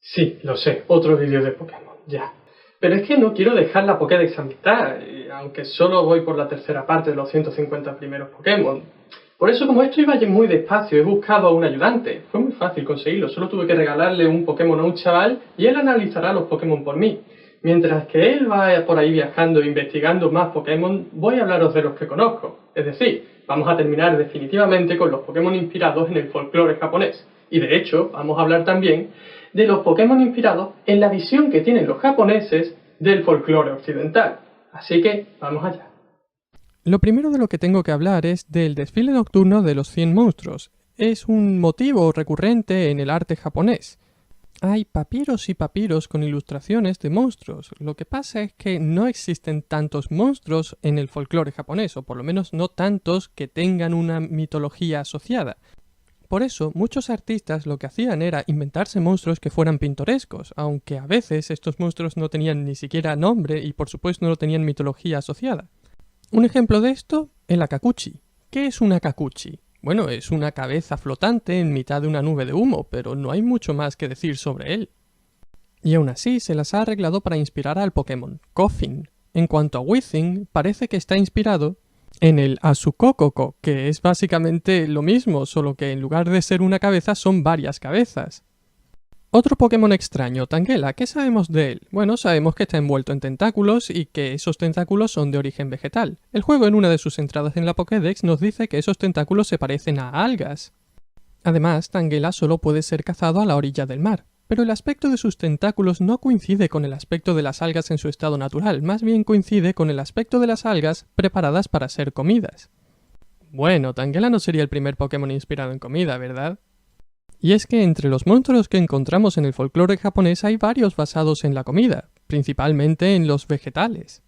Sí, lo sé, otro vídeo de Pokémon, ya. Pero es que no quiero dejar la Pokédex a mitad, aunque solo voy por la tercera parte de los 150 primeros Pokémon. Por eso, como esto iba muy despacio, he buscado a un ayudante. Fue muy fácil conseguirlo, solo tuve que regalarle un Pokémon a un chaval y él analizará los Pokémon por mí. Mientras que él va por ahí viajando e investigando más Pokémon, voy a hablaros de los que conozco. Es decir, vamos a terminar definitivamente con los Pokémon inspirados en el folclore japonés. Y de hecho, vamos a hablar también de los Pokémon inspirados en la visión que tienen los japoneses del folclore occidental. Así que, vamos allá. Lo primero de lo que tengo que hablar es del desfile nocturno de los 100 monstruos. Es un motivo recurrente en el arte japonés. Hay papiros y papiros con ilustraciones de monstruos. Lo que pasa es que no existen tantos monstruos en el folclore japonés, o por lo menos no tantos que tengan una mitología asociada. Por eso, muchos artistas lo que hacían era inventarse monstruos que fueran pintorescos, aunque a veces estos monstruos no tenían ni siquiera nombre y por supuesto no tenían mitología asociada. Un ejemplo de esto, el Akakuchi. ¿Qué es un Akakuchi? Bueno, es una cabeza flotante en mitad de una nube de humo, pero no hay mucho más que decir sobre él. Y aún así se las ha arreglado para inspirar al Pokémon Koffing. En cuanto a Weezing, parece que está inspirado en el Asukokoko, que es básicamente lo mismo, solo que en lugar de ser una cabeza son varias cabezas. Otro Pokémon extraño, Tangela, ¿qué sabemos de él? Bueno, sabemos que está envuelto en tentáculos y que esos tentáculos son de origen vegetal. El juego en una de sus entradas en la Pokédex nos dice que esos tentáculos se parecen a algas. Además, Tangela solo puede ser cazado a la orilla del mar, pero el aspecto de sus tentáculos no coincide con el aspecto de las algas en su estado natural, más bien coincide con el aspecto de las algas preparadas para ser comidas. Bueno, Tangela no sería el primer Pokémon inspirado en comida, ¿verdad? Y es que entre los monstruos que encontramos en el folclore japonés hay varios basados en la comida, principalmente en los vegetales.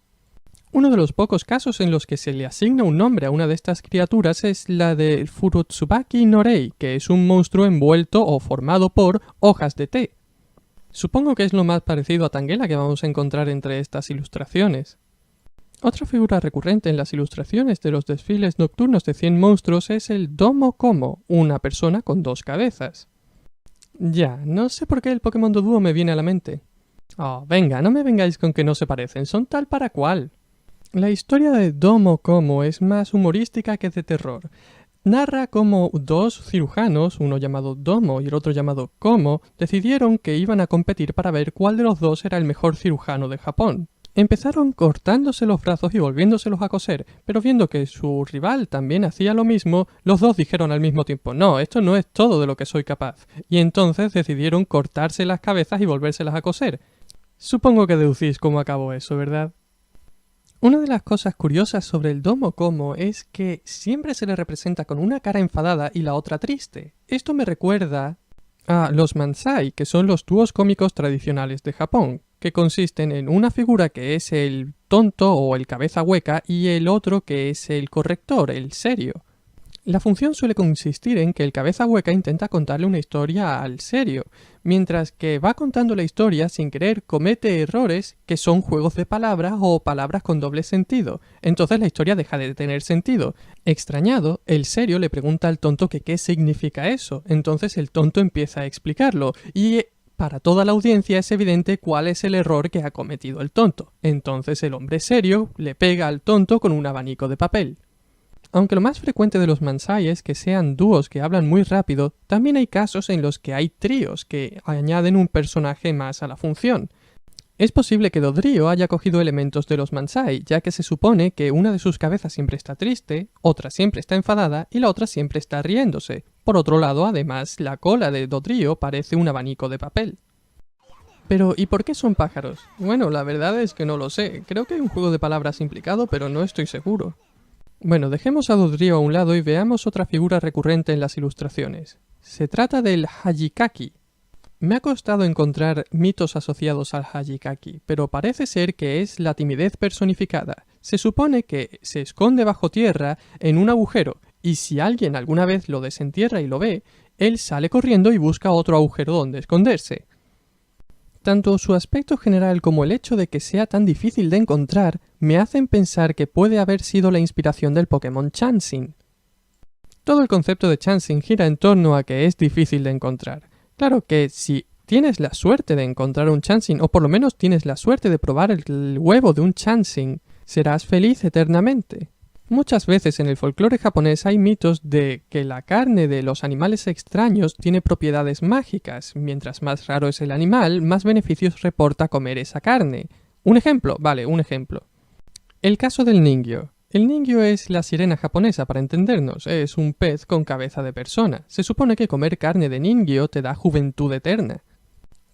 Uno de los pocos casos en los que se le asigna un nombre a una de estas criaturas es la de Furutsubaki no Rei, que es un monstruo envuelto o formado por hojas de té. Supongo que es lo más parecido a Tangela que vamos a encontrar entre estas ilustraciones. Otra figura recurrente en las ilustraciones de los desfiles nocturnos de 100 monstruos es el Domo Komo, una persona con dos cabezas. Ya, no sé por qué el Pokémon Doduo me viene a la mente. Oh, venga, no me vengáis con que no se parecen, son tal para cual. La historia de Domo Komo es más humorística que de terror. Narra cómo dos cirujanos, uno llamado Domo y el otro llamado Komo, decidieron que iban a competir para ver cuál de los dos era el mejor cirujano de Japón. Empezaron cortándose los brazos y volviéndoselos a coser, pero viendo que su rival también hacía lo mismo, los dos dijeron al mismo tiempo, no, esto no es todo de lo que soy capaz, y entonces decidieron cortarse las cabezas y volvérselas a coser. Supongo que deducís cómo acabó eso, ¿verdad? Una de las cosas curiosas sobre el Domo Komo es que siempre se le representa con una cara enfadada y la otra triste. Esto me recuerda a los Mansai, que son los dúos cómicos tradicionales de Japón, que consisten en una figura que es el tonto o el cabeza hueca y el otro que es el corrector, el serio. La función suele consistir en que el cabeza hueca intenta contarle una historia al serio, mientras que va contando la historia sin querer comete errores que son juegos de palabras o palabras con doble sentido. Entonces la historia deja de tener sentido. Extrañado, el serio le pregunta al tonto que qué significa eso. Entonces el tonto empieza a explicarlo y para toda la audiencia es evidente cuál es el error que ha cometido el tonto. Entonces el hombre serio le pega al tonto con un abanico de papel. Aunque lo más frecuente de los Mansai es que sean dúos que hablan muy rápido, también hay casos en los que hay tríos que añaden un personaje más a la función. Es posible que Dodrio haya cogido elementos de los Mansai, ya que se supone que una de sus cabezas siempre está triste, otra siempre está enfadada y la otra siempre está riéndose. Por otro lado, además, la cola de Dodrio parece un abanico de papel. Pero, ¿y por qué son pájaros? Bueno, la verdad es que no lo sé. Creo que hay un juego de palabras implicado, pero no estoy seguro. Bueno, dejemos a Dodrio a un lado y veamos otra figura recurrente en las ilustraciones. Se trata del Hajikaki. Me ha costado encontrar mitos asociados al Hajikaki, pero parece ser que es la timidez personificada. Se supone que se esconde bajo tierra en un agujero, y si alguien alguna vez lo desentierra y lo ve, él sale corriendo y busca otro agujero donde esconderse. Tanto su aspecto general como el hecho de que sea tan difícil de encontrar me hacen pensar que puede haber sido la inspiración del Pokémon Chansey. Todo el concepto de Chansey gira en torno a que es difícil de encontrar. Claro que si tienes la suerte de encontrar un chansing, o por lo menos tienes la suerte de probar el huevo de un chansing, serás feliz eternamente. Muchas veces en el folclore japonés hay mitos de que la carne de los animales extraños tiene propiedades mágicas. Mientras más raro es el animal, más beneficios reporta comer esa carne. Un ejemplo, un ejemplo. El caso del ningyo. El ningyo es la sirena japonesa, para entendernos. Es un pez con cabeza de persona. Se supone que comer carne de ningyo te da juventud eterna.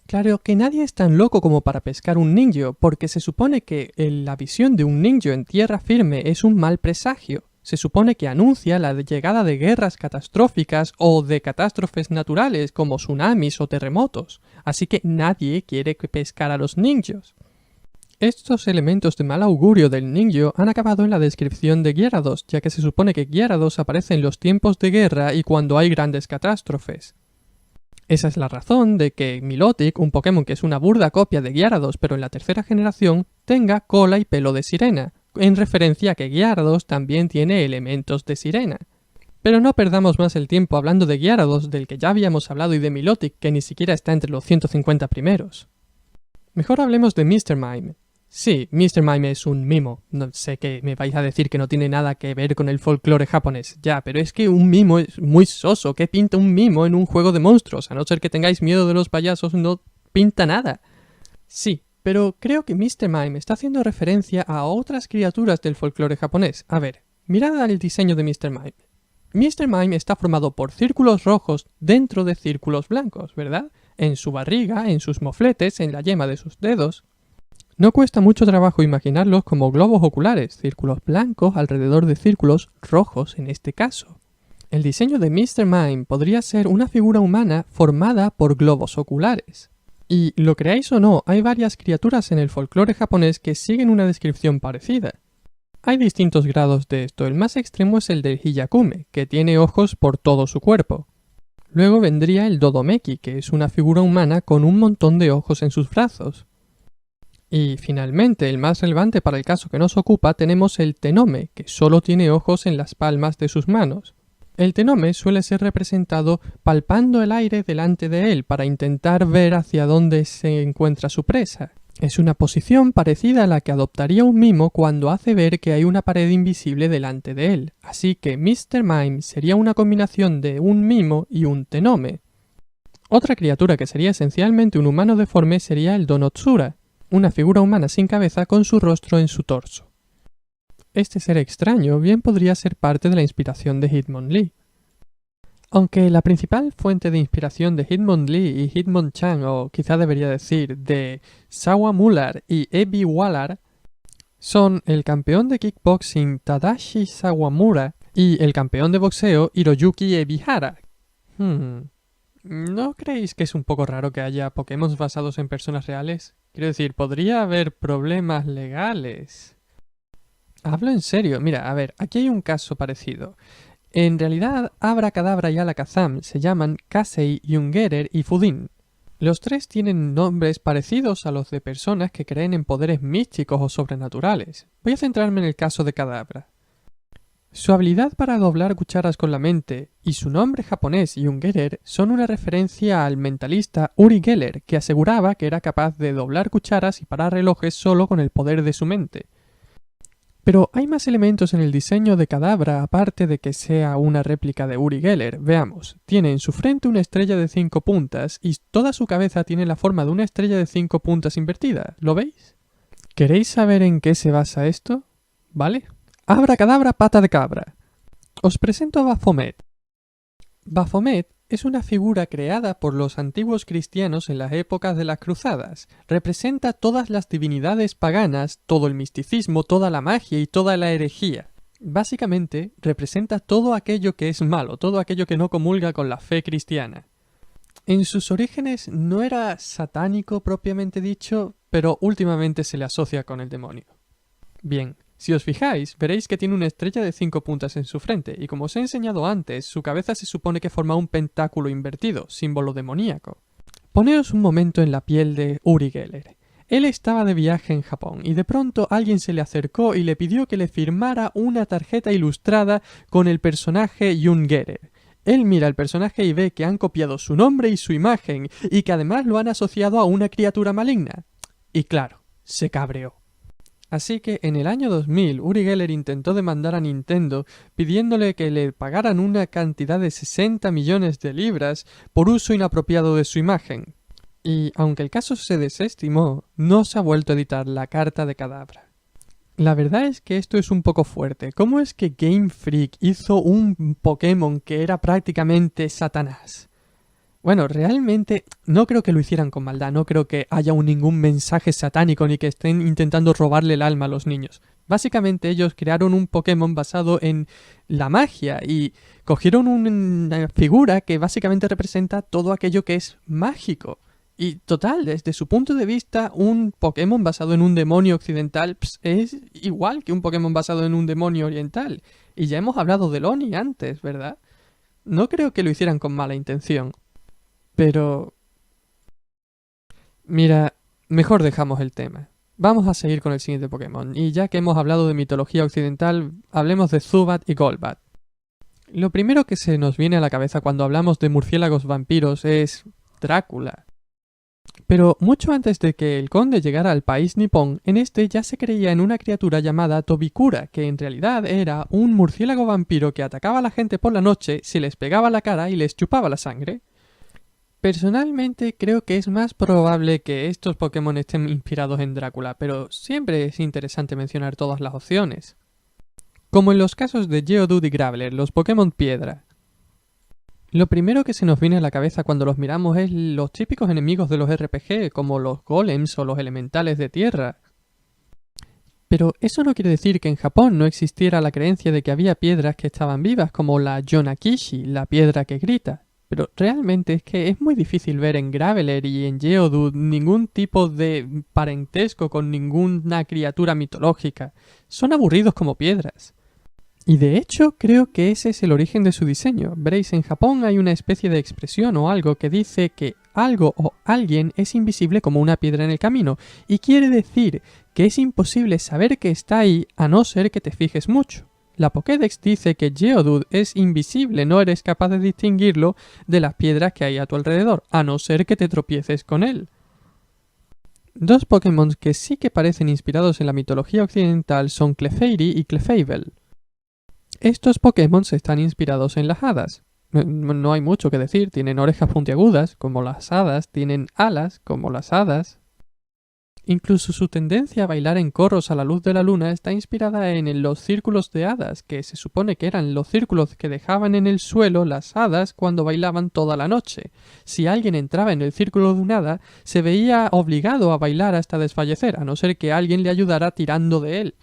Claro que nadie es tan loco como para pescar un ningyo, porque se supone que la visión de un ningyo en tierra firme es un mal presagio. Se supone que anuncia la llegada de guerras catastróficas o de catástrofes naturales como tsunamis o terremotos. Así que nadie quiere pescar a los ningyos. Estos elementos de mal augurio del ningyo han acabado en la descripción de Gyarados, ya que se supone que Gyarados aparece en los tiempos de guerra y cuando hay grandes catástrofes. Esa es la razón de que Milotic, un Pokémon que es una burda copia de Gyarados pero en la tercera generación, tenga cola y pelo de sirena, en referencia a que Gyarados también tiene elementos de sirena. Pero no perdamos más el tiempo hablando de Gyarados, del que ya habíamos hablado, y de Milotic, que ni siquiera está entre los 150 primeros. Mejor hablemos de Mr. Mime. Sí, Mr. Mime es un mimo. No sé que me vais a decir que no tiene nada que ver con el folclore japonés. Ya, pero es que un mimo es muy soso. ¿Qué pinta un mimo en un juego de monstruos? A no ser que tengáis miedo de los payasos, no pinta nada. Sí, pero creo que Mr. Mime está haciendo referencia a otras criaturas del folclore japonés. A ver, mirad el diseño de Mr. Mime. Mr. Mime está formado por círculos rojos dentro de círculos blancos, ¿verdad? En su barriga, en sus mofletes, en la yema de sus dedos. No cuesta mucho trabajo imaginarlos como globos oculares, círculos blancos alrededor de círculos rojos en este caso. El diseño de Mr. Mime podría ser una figura humana formada por globos oculares. Y lo creáis o no, hay varias criaturas en el folclore japonés que siguen una descripción parecida. Hay distintos grados de esto, el más extremo es el del Hyakume, que tiene ojos por todo su cuerpo. Luego vendría el Dodomeki, que es una figura humana con un montón de ojos en sus brazos. Y finalmente, el más relevante para el caso que nos ocupa, tenemos el Tenome, que solo tiene ojos en las palmas de sus manos. El Tenome suele ser representado palpando el aire delante de él para intentar ver hacia dónde se encuentra su presa. Es una posición parecida a la que adoptaría un mimo cuando hace ver que hay una pared invisible delante de él. Así que Mr. Mime sería una combinación de un mimo y un Tenome. Otra criatura que sería esencialmente un humano deforme sería el Donotsura, una figura humana sin cabeza con su rostro en su torso. Este ser extraño bien podría ser parte de la inspiración de Hitmonlee. Aunque la principal fuente de inspiración de Hitmonlee y Hitmonchan, o quizá debería decir de Sawamura y Ebi Waller, son el campeón de kickboxing Tadashi Sawamura y el campeón de boxeo Hiroyuki Ebihara. ¿No creéis que es un poco raro que haya Pokémon basados en personas reales? Quiero decir, podría haber problemas legales. Hablo en serio. Mira, a ver, aquí hay un caso parecido. En realidad, Abracadabra y Alakazam se llaman Kasei, Jungerer y Fudin. Los tres tienen nombres parecidos a los de personas que creen en poderes místicos o sobrenaturales. Voy a centrarme en el caso de Kadabra. Su habilidad para doblar cucharas con la mente y su nombre japonés Jungerer son una referencia al mentalista Uri Geller, que aseguraba que era capaz de doblar cucharas y parar relojes solo con el poder de su mente. Pero hay más elementos en el diseño de Kadabra aparte de que sea una réplica de Uri Geller. Veamos, tiene en su frente una estrella de 5 puntas y toda su cabeza tiene la forma de una estrella de 5 puntas invertida. ¿Lo veis? ¿Queréis saber en qué se basa esto? ¿Vale? Abracadabra, pata de cabra. Os presento a Baphomet. Baphomet es una figura creada por los antiguos cristianos en las épocas de las cruzadas. Representa todas las divinidades paganas, todo el misticismo, toda la magia y toda la herejía. Básicamente, representa todo aquello que es malo, todo aquello que no comulga con la fe cristiana. En sus orígenes no era satánico propiamente dicho, pero últimamente se le asocia con el demonio. Bien. Si os fijáis, veréis que tiene una estrella de 5 puntas en su frente, y como os he enseñado antes, su cabeza se supone que forma un pentáculo invertido, símbolo demoníaco. Poneos un momento en la piel de Uri Geller. Él estaba de viaje en Japón, y de pronto alguien se le acercó y le pidió que le firmara una tarjeta ilustrada con el personaje Jungerer. Él mira al personaje y ve que han copiado su nombre y su imagen, y que además lo han asociado a una criatura maligna. Y claro, se cabreó. Así que en el año 2000, Uri Geller intentó demandar a Nintendo pidiéndole que le pagaran una cantidad de 60 millones de libras por uso inapropiado de su imagen. Y aunque el caso se desestimó, no se ha vuelto a editar la carta de Cadabra. La verdad es que esto es un poco fuerte. ¿Cómo es que Game Freak hizo un Pokémon que era prácticamente Satanás? Bueno, realmente no creo que lo hicieran con maldad, no creo que haya ningún mensaje satánico ni que estén intentando robarle el alma a los niños. Básicamente ellos crearon un Pokémon basado en la magia y cogieron una figura que básicamente representa todo aquello que es mágico. Y total, desde su punto de vista, un Pokémon basado en un demonio occidental es igual que un Pokémon basado en un demonio oriental. Y ya hemos hablado del Oni antes, ¿verdad? No creo que lo hicieran con mala intención. Pero... Mira, mejor dejamos el tema. Vamos a seguir con el siguiente Pokémon, y ya que hemos hablado de mitología occidental, hablemos de Zubat y Golbat. Lo primero que se nos viene a la cabeza cuando hablamos de murciélagos vampiros es Drácula. Pero mucho antes de que el conde llegara al país nipón, en este ya se creía en una criatura llamada Tobikura, que en realidad era un murciélago vampiro que atacaba a la gente por la noche, se les pegaba a la cara y les chupaba la sangre. Personalmente creo que es más probable que estos Pokémon estén inspirados en Drácula, pero siempre es interesante mencionar todas las opciones. Como en los casos de Geodude y Graveler, los Pokémon Piedra. Lo primero que se nos viene a la cabeza cuando los miramos es los típicos enemigos de los RPG, como los golems o los elementales de tierra. Pero eso no quiere decir que en Japón no existiera la creencia de que había piedras que estaban vivas, como la Yonakishi, la piedra que grita. Pero realmente es que es muy difícil ver en Graveler y en Geodude ningún tipo de parentesco con ninguna criatura mitológica. Son aburridos como piedras. Y de hecho creo que ese es el origen de su diseño. Veréis, en Japón hay una especie de expresión o algo que dice que algo o alguien es invisible como una piedra en el camino, y quiere decir que es imposible saber que está ahí a no ser que te fijes mucho. La Pokédex dice que Geodude es invisible, no eres capaz de distinguirlo de las piedras que hay a tu alrededor, a no ser que te tropieces con él. Dos Pokémon que sí que parecen inspirados en la mitología occidental son Clefairy y Clefable. Estos Pokémon están inspirados en las hadas. No hay mucho que decir, tienen orejas puntiagudas, como las hadas, tienen alas, como las hadas. Incluso su tendencia a bailar en coros a la luz de la luna está inspirada en los círculos de hadas, que se supone que eran los círculos que dejaban en el suelo las hadas cuando bailaban toda la noche. Si alguien entraba en el círculo de un hada, se veía obligado a bailar hasta desfallecer, a no ser que alguien le ayudara tirando de él.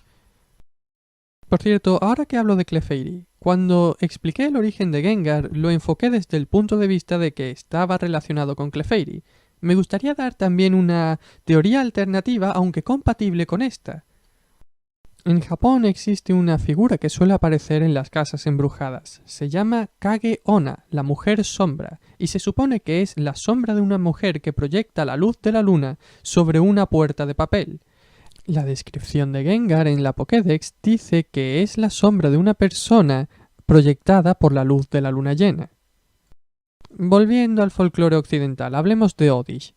Por cierto, ahora que hablo de Clefairy, cuando expliqué el origen de Gengar, lo enfoqué desde el punto de vista de que estaba relacionado con Clefairy. Me gustaría dar también una teoría alternativa, aunque compatible con esta. En Japón existe una figura que suele aparecer en las casas embrujadas. Se llama Kage-onna, la mujer sombra, y se supone que es la sombra de una mujer que proyecta la luz de la luna sobre una puerta de papel. La descripción de Gengar en la Pokédex dice que es la sombra de una persona proyectada por la luz de la luna llena. Volviendo al folclore occidental, hablemos de Oddish.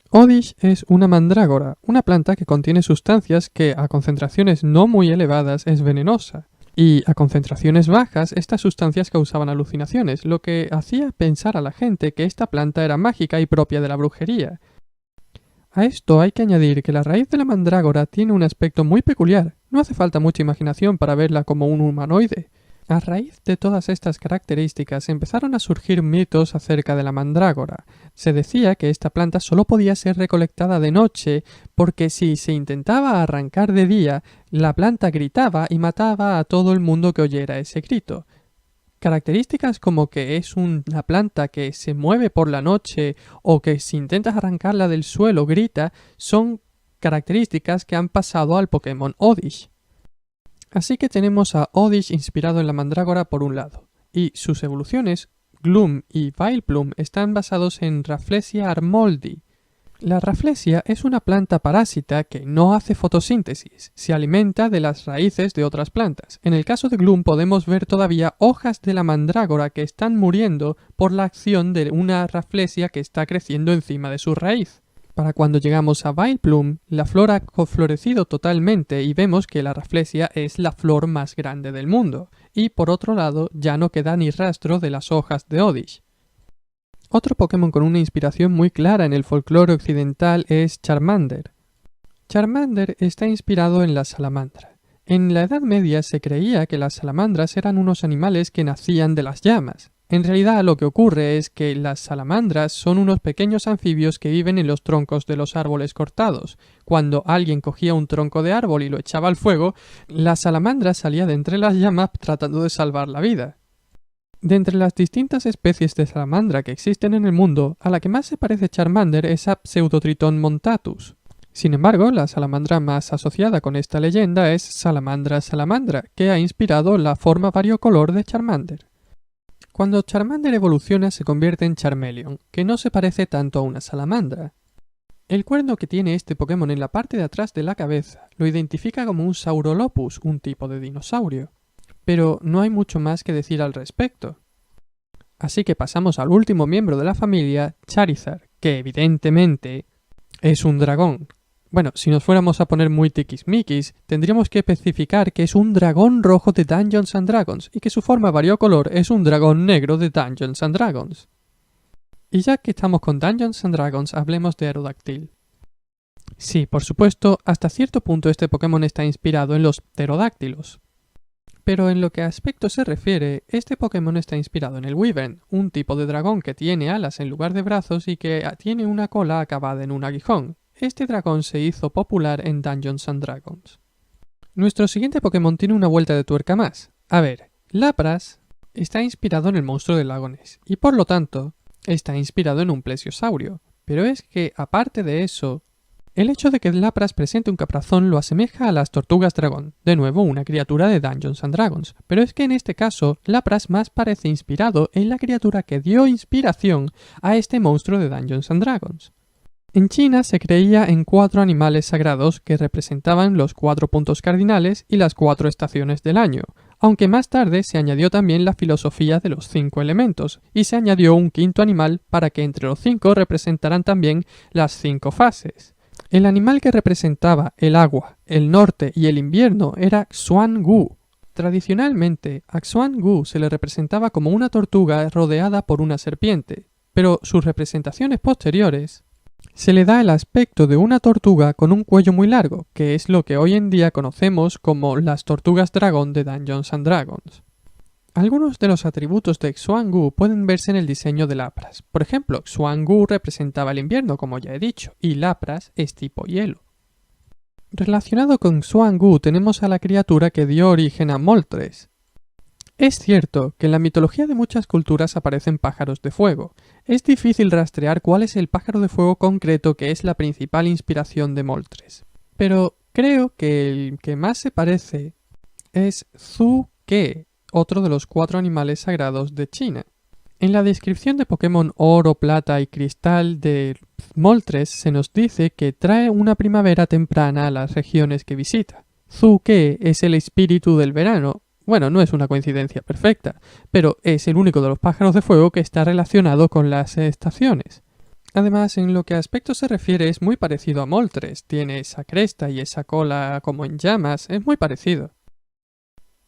Oddish es una mandrágora, una planta que contiene sustancias que a concentraciones no muy elevadas es venenosa. Y a concentraciones bajas estas sustancias causaban alucinaciones, lo que hacía pensar a la gente que esta planta era mágica y propia de la brujería. A esto hay que añadir que la raíz de la mandrágora tiene un aspecto muy peculiar, no hace falta mucha imaginación para verla como un humanoide. A raíz de todas estas características empezaron a surgir mitos acerca de la mandrágora. Se decía que esta planta solo podía ser recolectada de noche porque si se intentaba arrancar de día, la planta gritaba y mataba a todo el mundo que oyera ese grito. Características como que es una planta que se mueve por la noche o que si intentas arrancarla del suelo grita son características que han pasado al Pokémon Oddish. Así que tenemos a Oddish inspirado en la mandrágora por un lado, y sus evoluciones, Gloom y Vileplume, están basados en Rafflesia armoldi. La Rafflesia es una planta parásita que no hace fotosíntesis, se alimenta de las raíces de otras plantas. En el caso de Gloom podemos ver todavía hojas de la mandrágora que están muriendo por la acción de una Rafflesia que está creciendo encima de su raíz. Para cuando llegamos a Vileplume, la flor ha florecido totalmente y vemos que la Rafflesia es la flor más grande del mundo. Y por otro lado, ya no queda ni rastro de las hojas de Oddish. Otro Pokémon con una inspiración muy clara en el folclore occidental es Charmander. Charmander está inspirado en la salamandra. En la Edad Media se creía que las salamandras eran unos animales que nacían de las llamas. En realidad lo que ocurre es que las salamandras son unos pequeños anfibios que viven en los troncos de los árboles cortados. Cuando alguien cogía un tronco de árbol y lo echaba al fuego, la salamandra salía de entre las llamas tratando de salvar la vida. De entre las distintas especies de salamandra que existen en el mundo, a la que más se parece Charmander es a Pseudotriton montatus. Sin embargo, la salamandra más asociada con esta leyenda es Salamandra salamandra, que ha inspirado la forma variocolor de Charmander. Cuando Charmander evoluciona se convierte en Charmeleon, que no se parece tanto a una salamandra. El cuerno que tiene este Pokémon en la parte de atrás de la cabeza lo identifica como un Saurolopus, un tipo de dinosaurio. Pero no hay mucho más que decir al respecto. Así que pasamos al último miembro de la familia, Charizard, que evidentemente es un dragón. Bueno, si nos fuéramos a poner muy tiquismiquis, tendríamos que especificar que es un dragón rojo de Dungeons and Dragons y que su forma variocolor es un dragón negro de Dungeons and Dragons. Y ya que estamos con Dungeons and Dragons, hablemos de Aerodactyl. Sí, por supuesto, hasta cierto punto este Pokémon está inspirado en los pterodáctilos. Pero en lo que a aspecto se refiere, este Pokémon está inspirado en el Wyvern, un tipo de dragón que tiene alas en lugar de brazos y que tiene una cola acabada en un aguijón. Este dragón se hizo popular en Dungeons and Dragons. Nuestro siguiente Pokémon tiene una vuelta de tuerca más. A ver, Lapras está inspirado en el monstruo del lago Ness y por lo tanto está inspirado en un plesiosaurio. Pero es que, aparte de eso, el hecho de que Lapras presente un caparazón lo asemeja a las tortugas dragón, de nuevo una criatura de Dungeons and Dragons, pero es que en este caso Lapras más parece inspirado en la criatura que dio inspiración a este monstruo de Dungeons and Dragons. En China se creía en 4 animales sagrados que representaban los 4 puntos cardinales y las 4 estaciones del año, aunque más tarde se añadió también la filosofía de los 5 elementos, y se añadió un quinto animal para que entre los 5 representaran también las 5 fases. El animal que representaba el agua, el norte y el invierno era Xuan-Gu. Tradicionalmente, a Xuan-Gu se le representaba como una tortuga rodeada por una serpiente, pero sus representaciones posteriores se le da el aspecto de una tortuga con un cuello muy largo, que es lo que hoy en día conocemos como las tortugas dragón de Dungeons and Dragons. Algunos de los atributos de Xuan-Gu pueden verse en el diseño de Lapras. Por ejemplo, Xuan-Gu representaba el invierno, como ya he dicho, y Lapras es tipo hielo. Relacionado con Xuan-Gu tenemos a la criatura que dio origen a Moltres. Es cierto que en la mitología de muchas culturas aparecen pájaros de fuego. Es difícil rastrear cuál es el pájaro de fuego concreto que es la principal inspiración de Moltres. Pero creo que el que más se parece es Zhu-Ke, otro de los 4 animales sagrados de China. En la descripción de Pokémon Oro, Plata y Cristal de Moltres se nos dice que trae una primavera temprana a las regiones que visita. Zhu-Ke es el espíritu del verano. Bueno, no es una coincidencia perfecta, pero es el único de los pájaros de fuego que está relacionado con las estaciones. Además, en lo que a aspecto se refiere es muy parecido a Moltres. Tiene esa cresta y esa cola como en llamas, es muy parecido.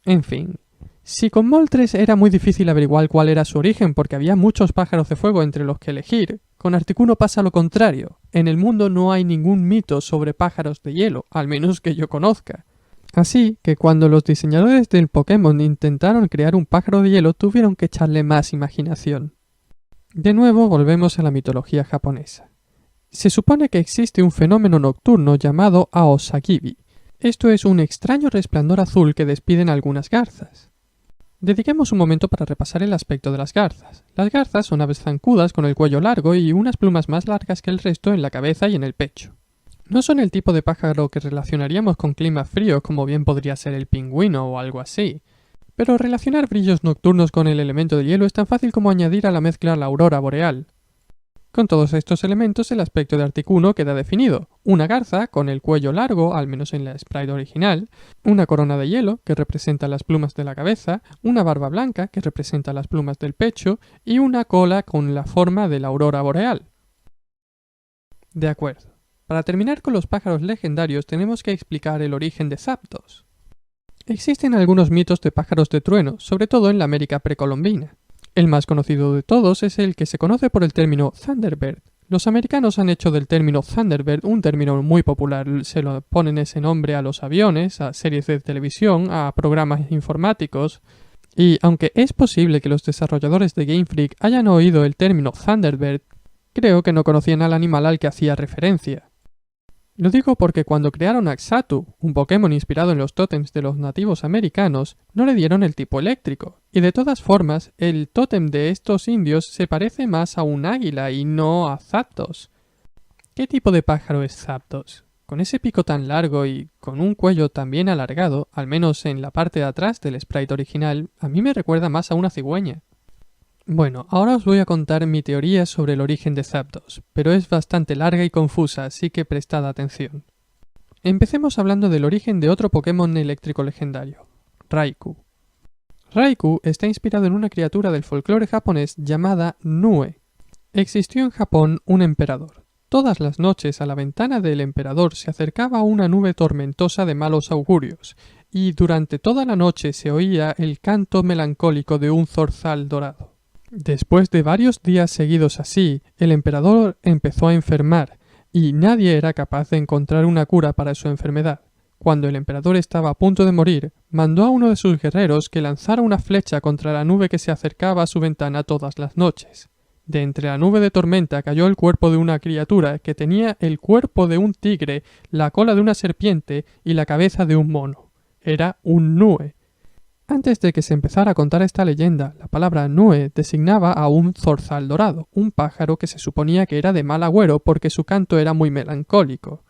En fin, si con Moltres era muy difícil averiguar cuál era su origen porque había muchos pájaros de fuego entre los que elegir, con Articuno pasa lo contrario. En el mundo no hay ningún mito sobre pájaros de hielo, al menos que yo conozca. Así que cuando los diseñadores del Pokémon intentaron crear un pájaro de hielo tuvieron que echarle más imaginación. De nuevo volvemos a la mitología japonesa. Se supone que existe un fenómeno nocturno llamado Aosagibi. Esto es un extraño resplandor azul que despiden algunas garzas. Dediquemos un momento para repasar el aspecto de las garzas. Las garzas son aves zancudas con el cuello largo y unas plumas más largas que el resto en la cabeza y en el pecho. No son el tipo de pájaro que relacionaríamos con climas fríos como bien podría ser el pingüino o algo así. Pero relacionar brillos nocturnos con el elemento de hielo es tan fácil como añadir a la mezcla la aurora boreal. Con todos estos elementos el aspecto de Articuno queda definido. Una garza con el cuello largo, al menos en la sprite original, una corona de hielo que representa las plumas de la cabeza, una barba blanca que representa las plumas del pecho y una cola con la forma de la aurora boreal. De acuerdo. Para terminar con los pájaros legendarios tenemos que explicar el origen de Zapdos. Existen algunos mitos de pájaros de trueno, sobre todo en la América precolombina. El más conocido de todos es el que se conoce por el término Thunderbird. Los americanos han hecho del término Thunderbird un término muy popular. Se lo ponen ese nombre a los aviones, a series de televisión, a programas informáticos. Y aunque es posible que los desarrolladores de Game Freak hayan oído el término Thunderbird, creo que no conocían al animal al que hacía referencia. Lo digo porque cuando crearon a Xatu, un Pokémon inspirado en los tótems de los nativos americanos, no le dieron el tipo eléctrico, y de todas formas, el tótem de estos indios se parece más a un águila y no a Zapdos. ¿Qué tipo de pájaro es Zapdos? Con ese pico tan largo y con un cuello tan bien alargado, al menos en la parte de atrás del sprite original, a mí me recuerda más a una cigüeña. Bueno, ahora os voy a contar mi teoría sobre el origen de Zapdos, pero es bastante larga y confusa, así que prestad atención. Empecemos hablando del origen de otro Pokémon eléctrico legendario, Raikou. Raikou está inspirado en una criatura del folclore japonés llamada Nue. Existió en Japón un emperador. Todas las noches a la ventana del emperador se acercaba una nube tormentosa de malos augurios, y durante toda la noche se oía el canto melancólico de un zorzal dorado. Después de varios días seguidos así, el emperador empezó a enfermar, y nadie era capaz de encontrar una cura para su enfermedad. Cuando el emperador estaba a punto de morir, mandó a uno de sus guerreros que lanzara una flecha contra la nube que se acercaba a su ventana todas las noches. De entre la nube de tormenta cayó el cuerpo de una criatura que tenía el cuerpo de un tigre, la cola de una serpiente y la cabeza de un mono. Era un Nue. Antes de que se empezara a contar esta leyenda, la palabra Nue designaba a un zorzal dorado, un pájaro que se suponía que era de mal agüero porque su canto era muy melancólico.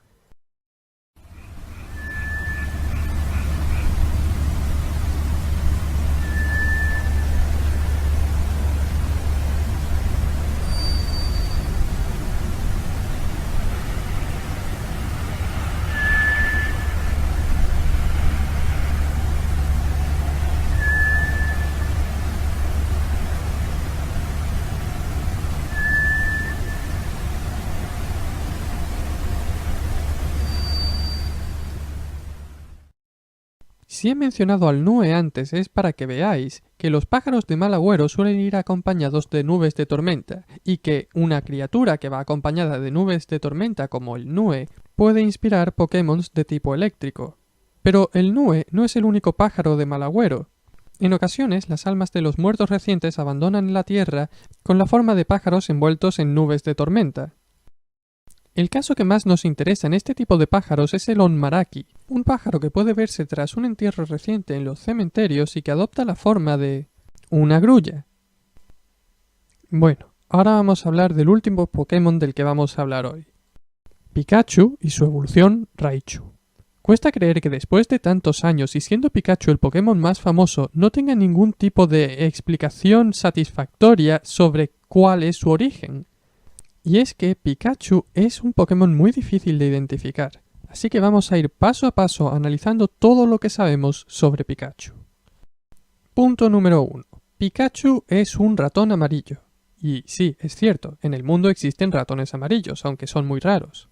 Si he mencionado al Nue antes es para que veáis que los pájaros de mal agüero suelen ir acompañados de nubes de tormenta, y que una criatura que va acompañada de nubes de tormenta como el Nue puede inspirar Pokémon de tipo eléctrico. Pero el Nue no es el único pájaro de mal agüero. En ocasiones las almas de los muertos recientes abandonan la Tierra con la forma de pájaros envueltos en nubes de tormenta. El caso que más nos interesa en este tipo de pájaros es el Onmaraki, un pájaro que puede verse tras un entierro reciente en los cementerios y que adopta la forma de una grulla. Bueno, ahora vamos a hablar del último Pokémon del que vamos a hablar hoy. Pikachu y su evolución Raichu. Cuesta creer que después de tantos años y siendo Pikachu el Pokémon más famoso no tenga ningún tipo de explicación satisfactoria sobre cuál es su origen. Y es que Pikachu es un Pokémon muy difícil de identificar, así que vamos a ir paso a paso analizando todo lo que sabemos sobre Pikachu. Punto número 1. Pikachu es un ratón amarillo. Y sí, es cierto, en el mundo existen ratones amarillos, aunque son muy raros.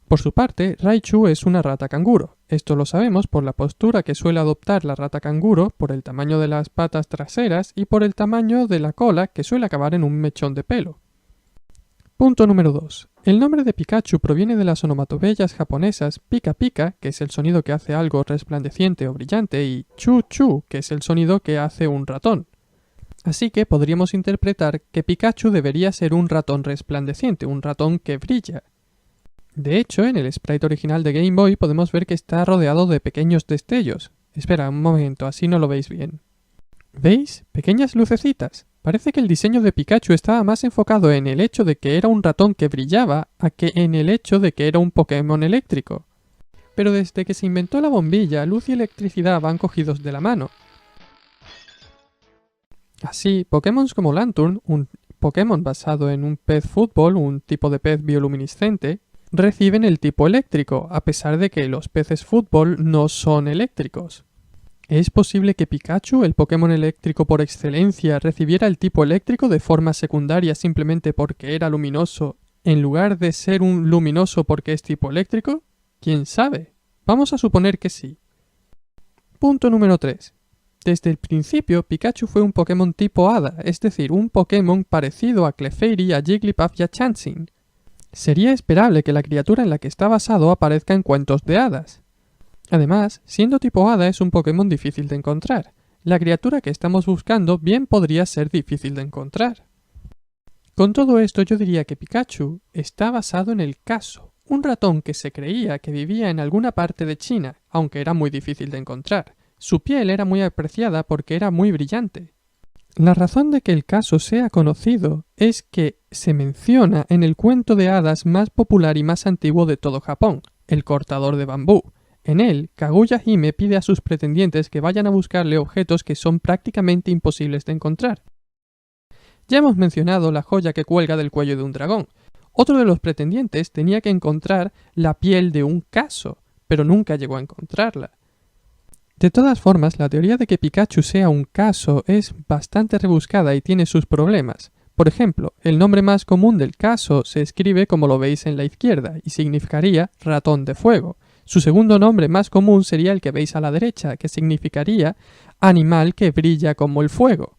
Por su parte, Raichu es una rata canguro. Esto lo sabemos por la postura que suele adoptar la rata canguro, por el tamaño de las patas traseras y por el tamaño de la cola que suele acabar en un mechón de pelo. Punto número 2. El nombre de Pikachu proviene de las onomatopeyas japonesas pika pika, que es el sonido que hace algo resplandeciente o brillante, y chu chu, que es el sonido que hace un ratón. Así que podríamos interpretar que Pikachu debería ser un ratón resplandeciente, un ratón que brilla. De hecho, en el sprite original de Game Boy podemos ver que está rodeado de pequeños destellos. Espera un momento, así no lo veis bien. ¿Veis? Pequeñas lucecitas. Parece que el diseño de Pikachu estaba más enfocado en el hecho de que era un ratón que brillaba a que en el hecho de que era un Pokémon eléctrico. Pero desde que se inventó la bombilla, luz y electricidad van cogidos de la mano. Así, Pokémon como Lanturn, un Pokémon basado en un pez fútbol, un tipo de pez bioluminiscente, reciben el tipo eléctrico, a pesar de que los peces fútbol no son eléctricos. ¿Es posible que Pikachu, el Pokémon eléctrico por excelencia, recibiera el tipo eléctrico de forma secundaria simplemente porque era luminoso, en lugar de ser un luminoso porque es tipo eléctrico? ¿Quién sabe? Vamos a suponer que sí. Punto número 3. Desde el principio, Pikachu fue un Pokémon tipo Hada, es decir, un Pokémon parecido a Clefairy, a Jigglypuff y a Chansey. Sería esperable que la criatura en la que está basado aparezca en cuentos de hadas. Además, siendo tipo Hada es un Pokémon difícil de encontrar. La criatura que estamos buscando bien podría ser difícil de encontrar. Con todo esto yo diría que Pikachu está basado en el Caso, un ratón que se creía que vivía en alguna parte de China, aunque era muy difícil de encontrar. Su piel era muy apreciada porque era muy brillante. La razón de que el caso sea conocido es que se menciona en el cuento de hadas más popular y más antiguo de todo Japón, El cortador de bambú. En él, Kaguya Hime pide a sus pretendientes que vayan a buscarle objetos que son prácticamente imposibles de encontrar. Ya hemos mencionado la joya que cuelga del cuello de un dragón. Otro de los pretendientes tenía que encontrar la piel de un caso, pero nunca llegó a encontrarla. De todas formas, la teoría de que Pikachu sea un caso es bastante rebuscada y tiene sus problemas. Por ejemplo, el nombre más común del caso se escribe como lo veis en la izquierda y significaría ratón de fuego. Su segundo nombre más común sería el que veis a la derecha, que significaría animal que brilla como el fuego.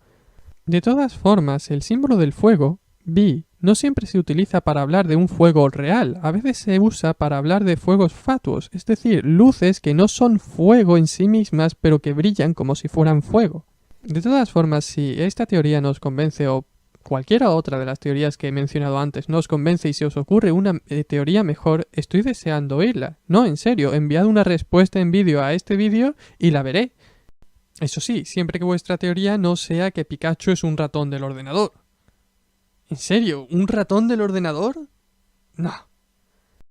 De todas formas, el símbolo del fuego, Bi, no siempre se utiliza para hablar de un fuego real, a veces se usa para hablar de fuegos fatuos, es decir, luces que no son fuego en sí mismas, pero que brillan como si fueran fuego. De todas formas, si esta teoría nos convence o cualquiera otra de las teorías que he mencionado antes nos convence y se os ocurre una teoría mejor, estoy deseando oírla. No, en serio, enviad una respuesta en vídeo a este vídeo y la veré. Eso sí, siempre que vuestra teoría no sea que Pikachu es un ratón del ordenador. ¿En serio? ¿Un ratón del ordenador? No.